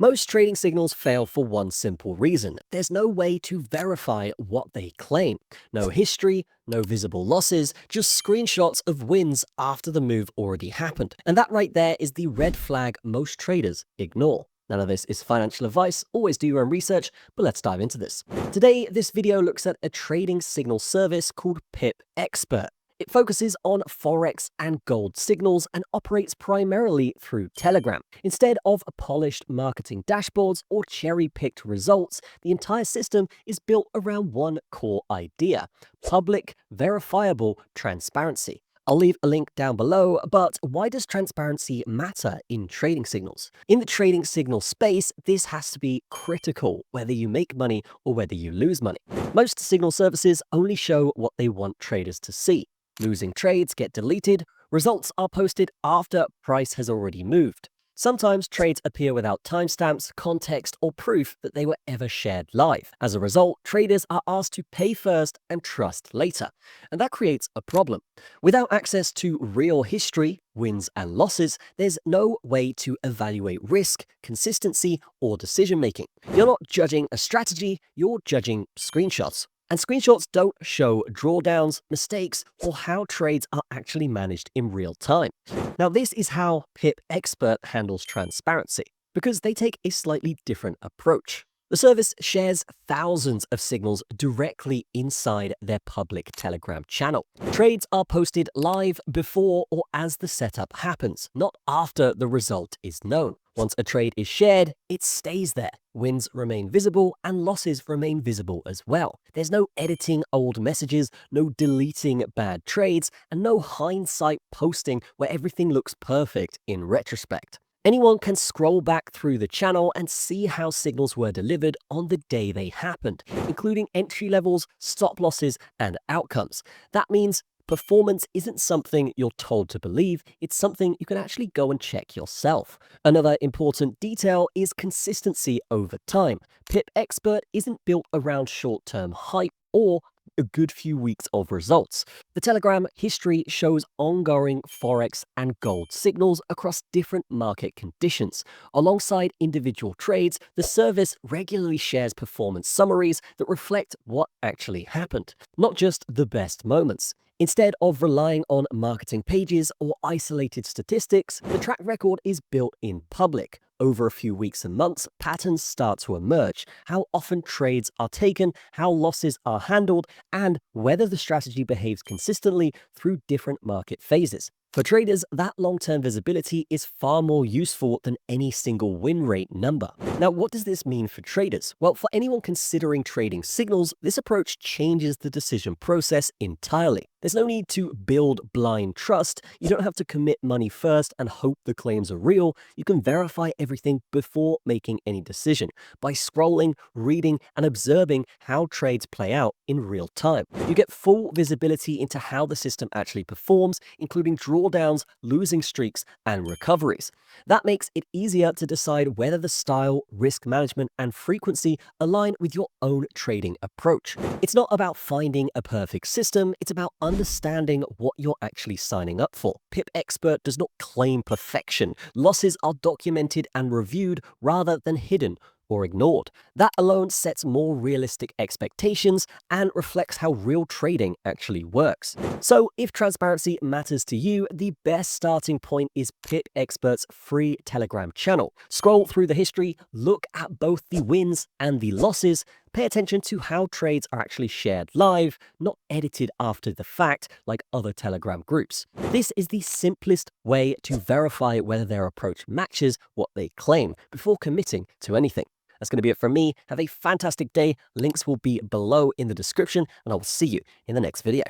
Most trading signals fail for one simple reason. There's no way to verify what they claim. No history, no visible losses, just screenshots of wins after the move already happened. And that right there is the red flag most traders ignore. None of this is financial advice, always do your own research, but let's dive into this. Today, this video looks at a trading signal service called PipXpert. It focuses on Forex and gold signals and operates primarily through Telegram. Instead of polished marketing dashboards or cherry-picked results, the entire system is built around one core idea: public, verifiable transparency. I'll leave a link down below, but why does transparency matter in trading signals? In the trading signal space, this has to be critical, whether you make money or whether you lose money. Most signal services only show what they want traders to see. Losing trades get deleted, results are posted after price has already moved. Sometimes trades appear without timestamps, context, or proof that they were ever shared live. As a result, traders are asked to pay first and trust later. And that creates a problem. Without access to real history, wins and losses, there's no way to evaluate risk, consistency, or decision making. You're not judging a strategy, you're judging screenshots. And screenshots don't show drawdowns, mistakes, or how trades are actually managed in real time. Now, this is how PipXpert handles transparency, because they take a slightly different approach. The service shares thousands of signals directly inside their public Telegram channel. Trades are posted live before or as the setup happens, not after the result is known. Once a trade is shared, it stays there. Wins remain visible and losses remain visible as well. There's no editing old messages, no deleting bad trades, and no hindsight posting where everything looks perfect in retrospect. Anyone can scroll back through the channel and see how signals were delivered on the day they happened, including entry levels, stop losses, and outcomes. That means performance isn't something you're told to believe, it's something you can actually go and check yourself. Another important detail is consistency over time. PipXpert isn't built around short-term hype or a good few weeks of results. The Telegram history shows ongoing Forex and gold signals across different market conditions. Alongside individual trades, the service regularly shares performance summaries that reflect what actually happened, not just the best moments. Instead of relying on marketing pages or isolated statistics, the track record is built in public. Over a few weeks and months, patterns start to emerge: how often trades are taken, how losses are handled, and whether the strategy behaves consistently through different market phases. For traders, that long-term visibility is far more useful than any single win rate number. Now, what does this mean for traders? Well, for anyone considering trading signals, this approach changes the decision process entirely. There's no need to build blind trust. You don't have to commit money first and hope the claims are real. You can verify everything before making any decision by scrolling, reading, and observing how trades play out in real time. You get full visibility into how the system actually performs, including drawdowns, losing streaks, and recoveries. That makes it easier to decide whether the style, risk management, and frequency align with your own trading approach. It's not about finding a perfect system, it's about understanding what you're actually signing up for. PipXpert does not claim perfection. Losses are documented and reviewed rather than hidden or ignored. That alone sets more realistic expectations and reflects how real trading actually works. So if transparency matters to you, the best starting point is PipXpert's free Telegram channel. Scroll through the history, look at both the wins and the losses, pay attention to how trades are actually shared live, not edited after the fact like other Telegram groups. This is the simplest way to verify whether their approach matches what they claim before committing to anything. That's going to be it from me. Have a fantastic day. Links will be below in the description, and I will see you in the next video.